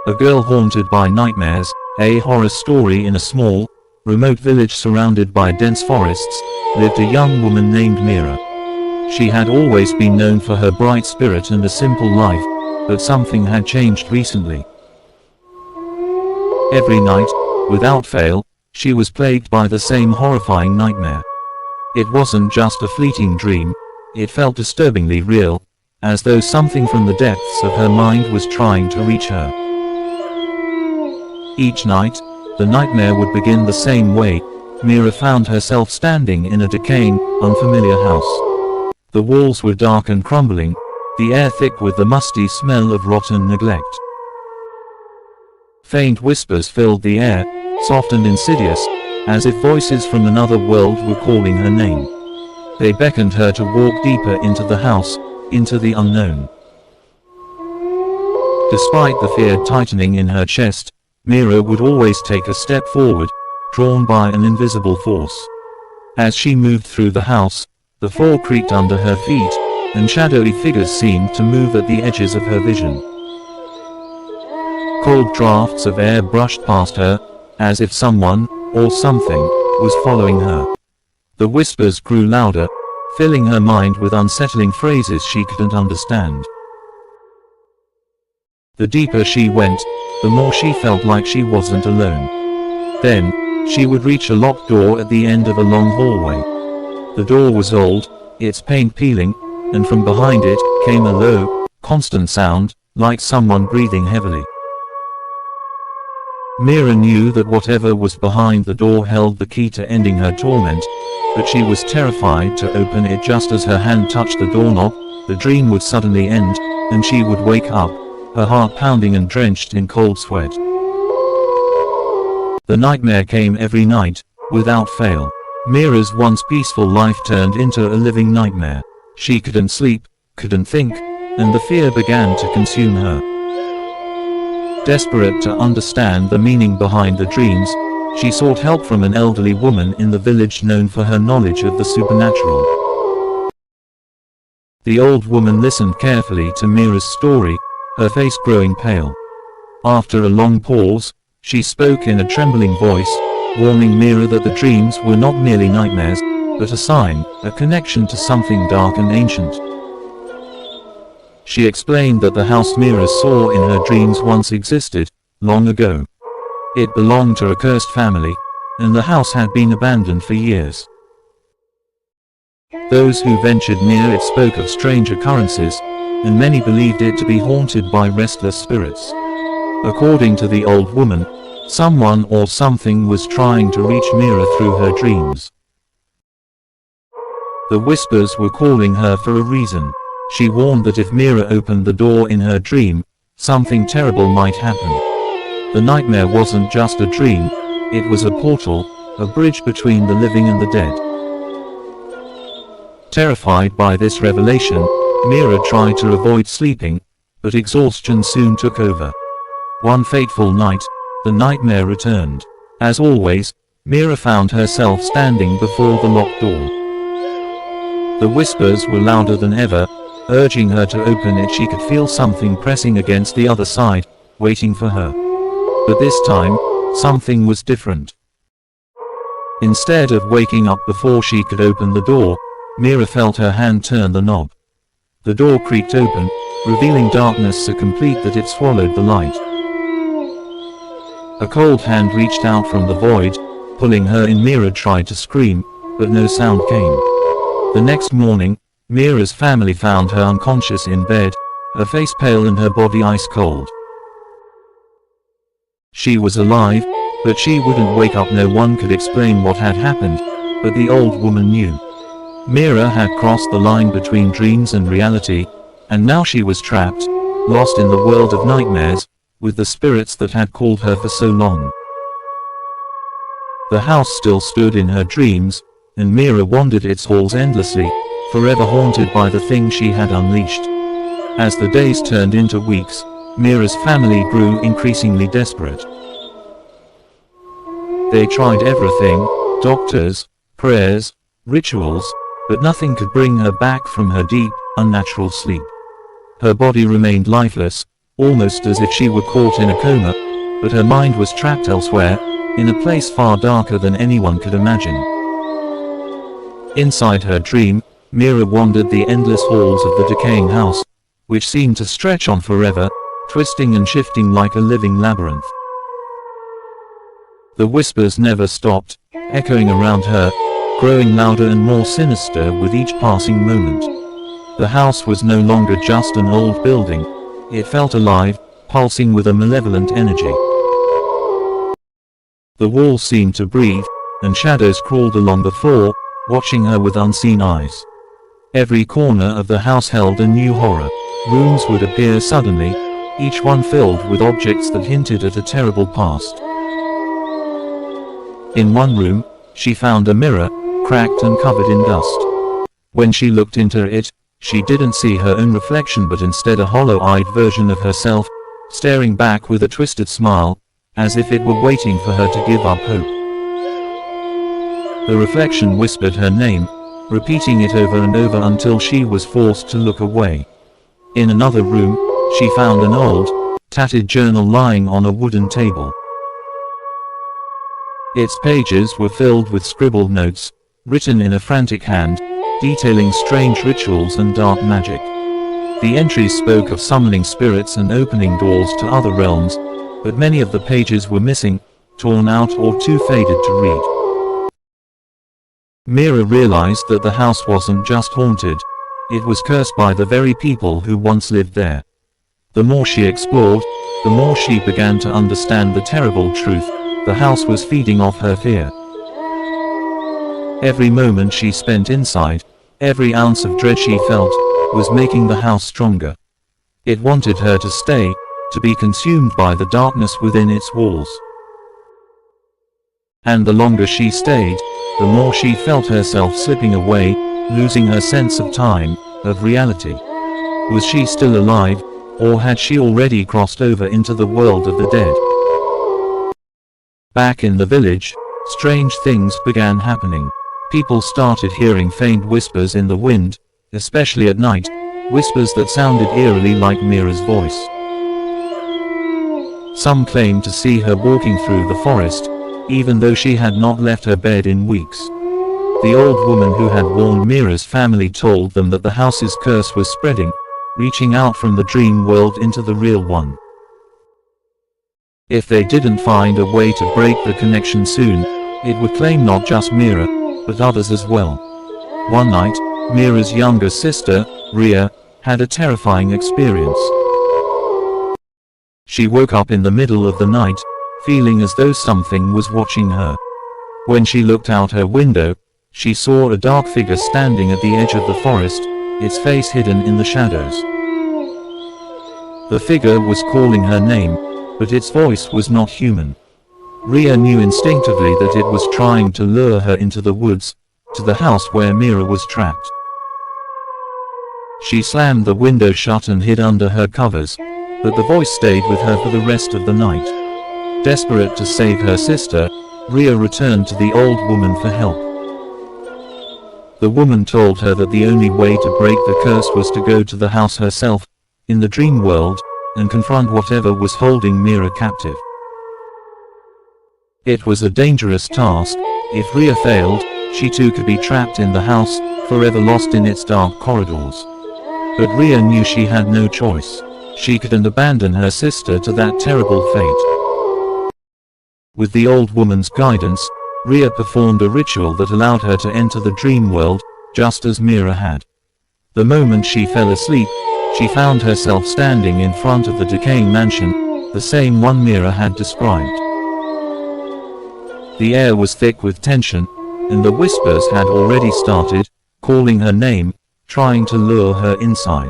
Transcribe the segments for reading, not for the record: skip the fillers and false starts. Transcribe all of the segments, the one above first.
A girl haunted by nightmares, a horror story. In a small, remote village surrounded by dense forests, lived a young woman named Mira. She had always been known for her bright spirit and a simple life, but something had changed recently. Every night, without fail, she was plagued by the same horrifying nightmare. It wasn't just a fleeting dream, it felt disturbingly real, as though something from the depths of her mind was trying to reach her. Each night, the nightmare would begin the same way. Mira found herself standing in a decaying, unfamiliar house. The walls were dark and crumbling, the air thick with the musty smell of rotten neglect. Faint whispers filled the air, soft and insidious, as if voices from another world were calling her name. They beckoned her to walk deeper into the house, into the unknown. Despite the fear tightening in her chest, Mira would always take a step forward, drawn by an invisible force. As she moved through the house, the floor creaked under her feet, and shadowy figures seemed to move at the edges of her vision. Cold drafts of air brushed past her, as if someone, or something, was following her. The whispers grew louder, filling her mind with unsettling phrases she couldn't understand. The deeper she went, the more she felt like she wasn't alone. Then, she would reach a locked door at the end of a long hallway. The door was old, its paint peeling, and from behind it came a low, constant sound, like someone breathing heavily. Mira knew that whatever was behind the door held the key to ending her torment, but she was terrified to open it. Just as her hand touched the doorknob, the dream would suddenly end, and she would wake up, her heart pounding and drenched in cold sweat. The nightmare came every night, without fail. Mira's once peaceful life turned into a living nightmare. She couldn't sleep, couldn't think, and the fear began to consume her. Desperate to understand the meaning behind the dreams, she sought help from an elderly woman in the village known for her knowledge of the supernatural. The old woman listened carefully to Mira's story, her face growing pale. After a long pause, she spoke in a trembling voice, warning Mira that the dreams were not merely nightmares, but a sign, a connection to something dark and ancient. She explained that the house Mira saw in her dreams once existed, long ago. It belonged to a cursed family, and the house had been abandoned for years. Those who ventured near it spoke of strange occurrences, and many believed it to be haunted by restless spirits. According to the old woman, someone or something was trying to reach Mira through her dreams. The whispers were calling her for a reason. She warned that if Mira opened the door in her dream, something terrible might happen. The nightmare wasn't just a dream, it was a portal, a bridge between the living and the dead. Terrified by this revelation, Mira tried to avoid sleeping, but exhaustion soon took over. One fateful night, the nightmare returned. As always, Mira found herself standing before the locked door. The whispers were louder than ever, urging her to open it. She could feel something pressing against the other side, waiting for her. But this time, something was different. Instead of waking up before she could open the door, Mira felt her hand turn the knob. The door creaked open, revealing darkness so complete that it swallowed the light. A cold hand reached out from the void, pulling her in. Mira tried to scream, but no sound came. The next morning, Mira's family found her unconscious in bed, her face pale and her body ice cold. She was alive, but she wouldn't wake up. No one could explain what had happened, but the old woman knew. Mira had crossed the line between dreams and reality, and now she was trapped, lost in the world of nightmares, with the spirits that had called her for so long. The house still stood in her dreams, and Mira wandered its halls endlessly, forever haunted by the thing she had unleashed. As the days turned into weeks, Mira's family grew increasingly desperate. They tried everything, doctors, prayers, rituals, but nothing could bring her back from her deep, unnatural sleep. Her body remained lifeless, almost as if she were caught in a coma, but her mind was trapped elsewhere, in a place far darker than anyone could imagine. Inside her dream, Mira wandered the endless halls of the decaying house, which seemed to stretch on forever, twisting and shifting like a living labyrinth. The whispers never stopped, echoing around her, growing louder and more sinister with each passing moment. The house was no longer just an old building. It felt alive, pulsing with a malevolent energy. The walls seemed to breathe, and shadows crawled along the floor, watching her with unseen eyes. Every corner of the house held a new horror. Rooms would appear suddenly, each one filled with objects that hinted at a terrible past. In one room, she found a mirror, cracked and covered in dust. When she looked into it, she didn't see her own reflection but instead a hollow-eyed version of herself, staring back with a twisted smile, as if it were waiting for her to give up hope. The reflection whispered her name, repeating it over and over until she was forced to look away. In another room, she found an old, tattered journal lying on a wooden table. Its pages were filled with scribbled notes, written in a frantic hand, detailing strange rituals and dark magic. The entries spoke of summoning spirits and opening doors to other realms, but many of the pages were missing, torn out or too faded to read. Mira realized that the house wasn't just haunted, it was cursed by the very people who once lived there. The more she explored, the more she began to understand the terrible truth: the house was feeding off her fear. Every moment she spent inside, every ounce of dread she felt, was making the house stronger. It wanted her to stay, to be consumed by the darkness within its walls. And the longer she stayed, the more she felt herself slipping away, losing her sense of time, of reality. Was she still alive, or had she already crossed over into the world of the dead? Back in the village, strange things began happening. People started hearing faint whispers in the wind, especially at night, whispers that sounded eerily like Mira's voice. Some claimed to see her walking through the forest, even though she had not left her bed in weeks. The old woman who had warned Mira's family told them that the house's curse was spreading, reaching out from the dream world into the real one. If they didn't find a way to break the connection soon, it would claim not just Mira, but others as well. One night, Mira's younger sister, Ria, had a terrifying experience. She woke up in the middle of the night, feeling as though something was watching her. When she looked out her window, she saw a dark figure standing at the edge of the forest, its face hidden in the shadows. The figure was calling her name, but its voice was not human. Ria knew instinctively that it was trying to lure her into the woods, to the house where Mira was trapped. She slammed the window shut and hid under her covers, but the voice stayed with her for the rest of the night. Desperate to save her sister, Ria returned to the old woman for help. The woman told her that the only way to break the curse was to go to the house herself, in the dream world, and confront whatever was holding Mira captive. It was a dangerous task. If Ria failed, she too could be trapped in the house, forever lost in its dark corridors. But Ria knew she had no choice. She couldn't abandon her sister to that terrible fate. With the old woman's guidance, Ria performed a ritual that allowed her to enter the dream world, just as Mira had. The moment she fell asleep, she found herself standing in front of the decaying mansion, the same one Mira had described. The air was thick with tension, and the whispers had already started, calling her name, trying to lure her inside.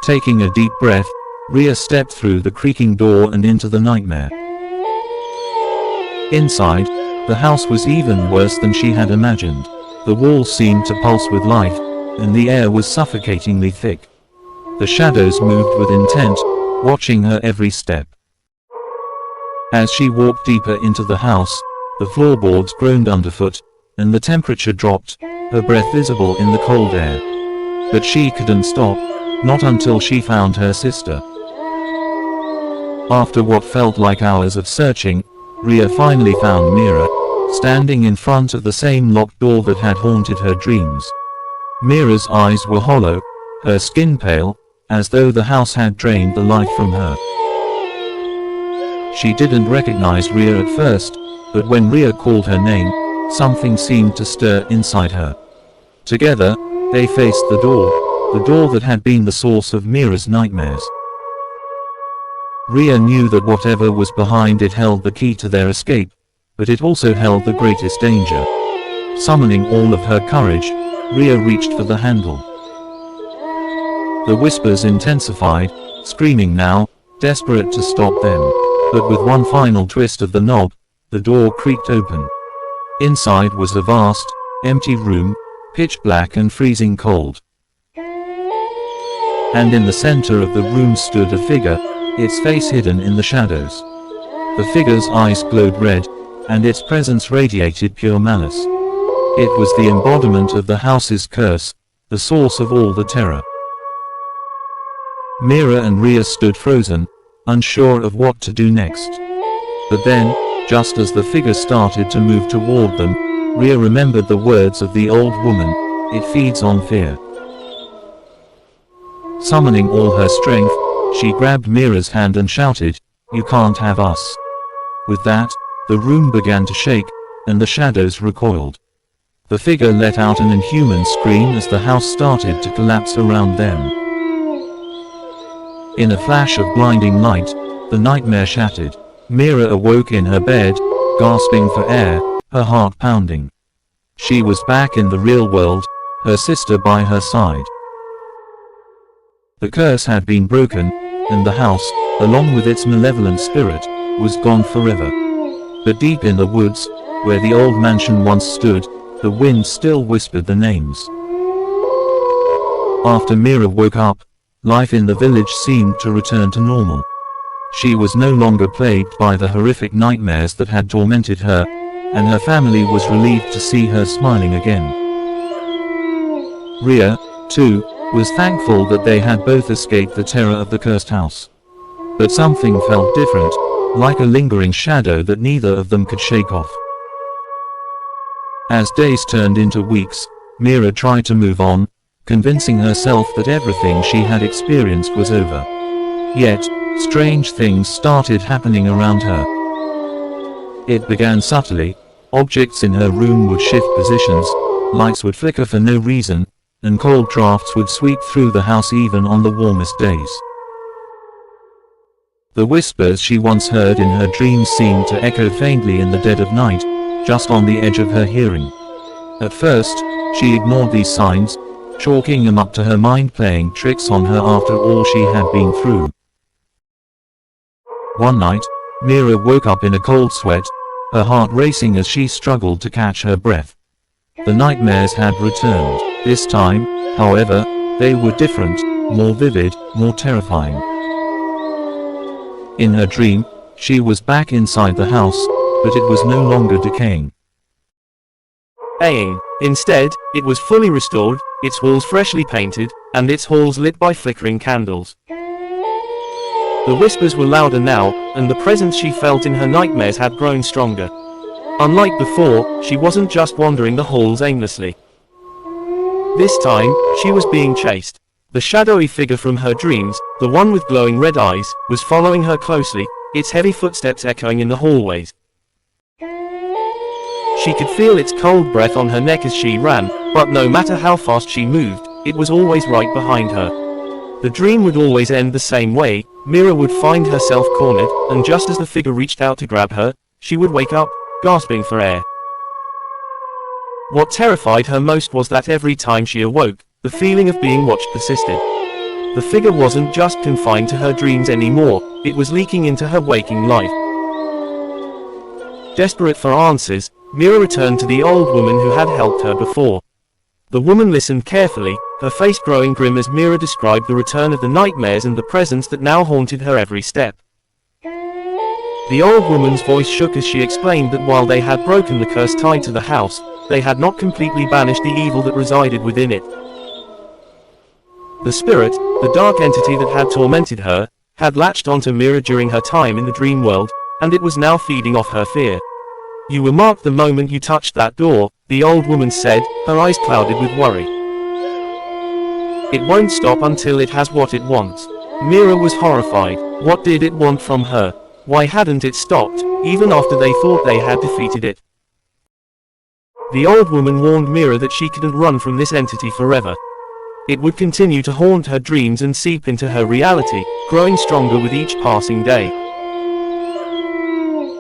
Taking a deep breath, Ria stepped through the creaking door and into the nightmare. Inside, the house was even worse than she had imagined. The walls seemed to pulse with life, and the air was suffocatingly thick. The shadows moved with intent, watching her every step. As she walked deeper into the house, the floorboards groaned underfoot, and the temperature dropped, her breath visible in the cold air. But she couldn't stop, not until she found her sister. After what felt like hours of searching, Rhea finally found Mira, standing in front of the same locked door that had haunted her dreams. Mira's eyes were hollow, her skin pale, as though the house had drained the life from her. She didn't recognize Rhea at first, but when Rhea called her name, something seemed to stir inside her. Together, they faced the door that had been the source of Mira's nightmares. Rhea knew that whatever was behind it held the key to their escape, but it also held the greatest danger. Summoning all of her courage, Rhea reached for the handle. The whispers intensified, screaming now, desperate to stop them. But with one final twist of the knob, the door creaked open. Inside was a vast, empty room, pitch black and freezing cold. And in the center of the room stood a figure, its face hidden in the shadows. The figure's eyes glowed red, and its presence radiated pure malice. It was the embodiment of the house's curse, the source of all the terror. Mira and Rhea stood frozen, unsure of what to do next. But then, just as the figure started to move toward them, Rhea remembered the words of the old woman, "It feeds on fear." Summoning all her strength, she grabbed Mira's hand and shouted, "You can't have us." With that, the room began to shake, and the shadows recoiled. The figure let out an inhuman scream as the house started to collapse around them. In a flash of blinding light, the nightmare shattered. Mira awoke in her bed, gasping for air, her heart pounding. She was back in the real world, her sister by her side. The curse had been broken, and the house, along with its malevolent spirit, was gone forever. But deep in the woods, where the old mansion once stood, the wind still whispered the names. After Mira woke up, life in the village seemed to return to normal. She was no longer plagued by the horrific nightmares that had tormented her, and her family was relieved to see her smiling again. Rhea, too, was thankful that they had both escaped the terror of the cursed house. But something felt different, like a lingering shadow that neither of them could shake off. As days turned into weeks, Mira tried to move on, convincing herself that everything she had experienced was over. Yet, strange things started happening around her. It began subtly. Objects in her room would shift positions, lights would flicker for no reason, and cold drafts would sweep through the house even on the warmest days. The whispers she once heard in her dreams seemed to echo faintly in the dead of night, just on the edge of her hearing. At first, she ignored these signs, chalking them up to her mind playing tricks on her after all she had been through. One night, Mira woke up in a cold sweat, her heart racing as she struggled to catch her breath. The nightmares had returned. This time, however, they were different, more vivid, more terrifying. In her dream, she was back inside the house, but it was no longer decaying. Instead, it was fully restored, its walls freshly painted, and its halls lit by flickering candles. The whispers were louder now, and the presence she felt in her nightmares had grown stronger. Unlike before, she wasn't just wandering the halls aimlessly. This time, she was being chased. The shadowy figure from her dreams, the one with glowing red eyes, was following her closely, its heavy footsteps echoing in the hallways. She could feel its cold breath on her neck as she ran, but no matter how fast she moved, it was always right behind her. The dream would always end the same way. Mira would find herself cornered, and just as the figure reached out to grab her, she would wake up, gasping for air. What terrified her most was that every time she awoke, the feeling of being watched persisted. The figure wasn't just confined to her dreams anymore, it was leaking into her waking life. Desperate for answers, Mira returned to the old woman who had helped her before. The woman listened carefully, her face growing grim as Mira described the return of the nightmares and the presence that now haunted her every step. The old woman's voice shook as she explained that while they had broken the curse tied to the house, they had not completely banished the evil that resided within it. The spirit, the dark entity that had tormented her, had latched onto Mira during her time in the dream world, and it was now feeding off her fear. "You were marked the moment you touched that door," the old woman said, her eyes clouded with worry. "It won't stop until it has what it wants." Mira was horrified. What did it want from her? Why hadn't it stopped, even after they thought they had defeated it? The old woman warned Mira that she couldn't run from this entity forever. It would continue to haunt her dreams and seep into her reality, growing stronger with each passing day.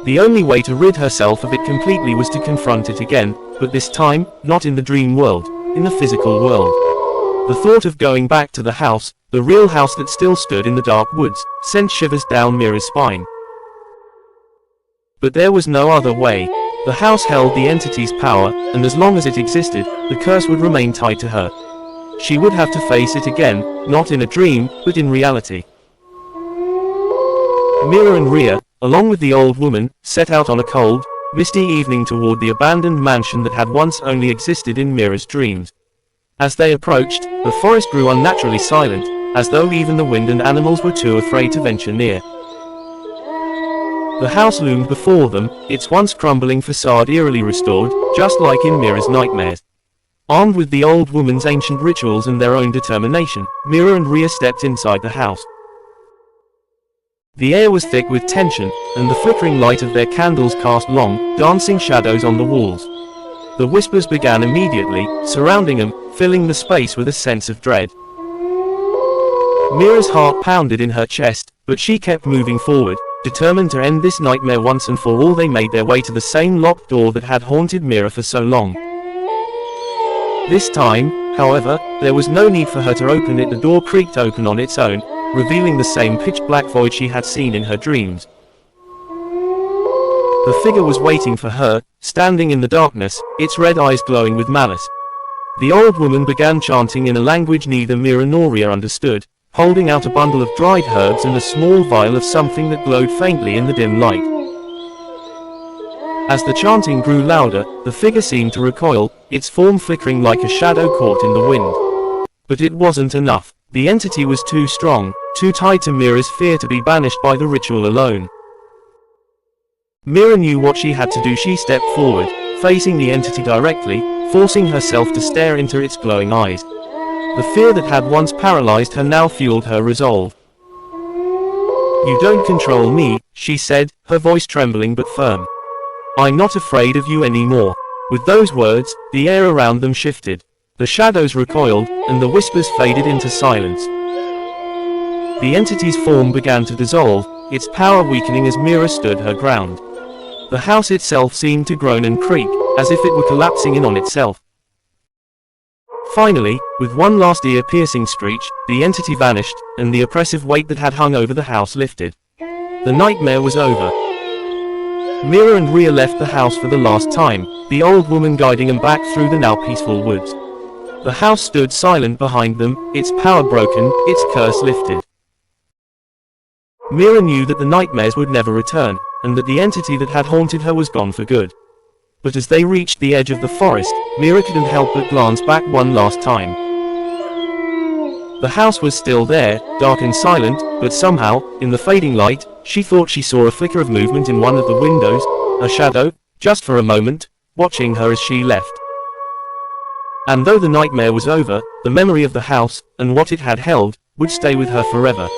The only way to rid herself of it completely was to confront it again, but this time, not in the dream world, in the physical world. The thought of going back to the house, the real house that still stood in the dark woods, sent shivers down Mira's spine. But there was no other way. The house held the entity's power, and as long as it existed, the curse would remain tied to her. She would have to face it again, not in a dream, but in reality. Mira and Rhea, along with the old woman, set out on a cold, misty evening toward the abandoned mansion that had once only existed in Mira's dreams. As they approached, the forest grew unnaturally silent, as though even the wind and animals were too afraid to venture near. The house loomed before them, its once crumbling facade eerily restored, just like in Mira's nightmares. Armed with the old woman's ancient rituals and their own determination, Mira and Rhea stepped inside the house. The air was thick with tension, and the flickering light of their candles cast long, dancing shadows on the walls. The whispers began immediately, surrounding them, filling the space with a sense of dread. Mira's heart pounded in her chest, but she kept moving forward, determined to end this nightmare once and for all. They made their way to the same locked door that had haunted Mira for so long. This time, however, there was no need for her to open it. The door creaked open on its own, revealing the same pitch-black void she had seen in her dreams. The figure was waiting for her, standing in the darkness, its red eyes glowing with malice. The old woman began chanting in a language neither Mira nor Rhea understood, holding out a bundle of dried herbs and a small vial of something that glowed faintly in the dim light. As the chanting grew louder, the figure seemed to recoil, its form flickering like a shadow caught in the wind. But it wasn't enough. The entity was too strong, too tied to Mira's fear to be banished by the ritual alone. Mira knew what she had to do. She stepped forward, facing the entity directly, forcing herself to stare into its glowing eyes. The fear that had once paralyzed her now fueled her resolve. "You don't control me," she said, her voice trembling but firm. "I'm not afraid of you anymore." With those words, the air around them shifted. The shadows recoiled, and the whispers faded into silence. The entity's form began to dissolve, its power weakening as Mira stood her ground. The house itself seemed to groan and creak, as if it were collapsing in on itself. Finally, with one last ear-piercing screech, the entity vanished, and the oppressive weight that had hung over the house lifted. The nightmare was over. Mira and Rhea left the house for the last time, the old woman guiding them back through the now peaceful woods. The house stood silent behind them, its power broken, its curse lifted. Mira knew that the nightmares would never return, and that the entity that had haunted her was gone for good. But as they reached the edge of the forest, Mira couldn't help but glance back one last time. The house was still there, dark and silent, but somehow, in the fading light, she thought she saw a flicker of movement in one of the windows, a shadow, just for a moment, watching her as she left. And though the nightmare was over, the memory of the house, and what it had held, would stay with her forever.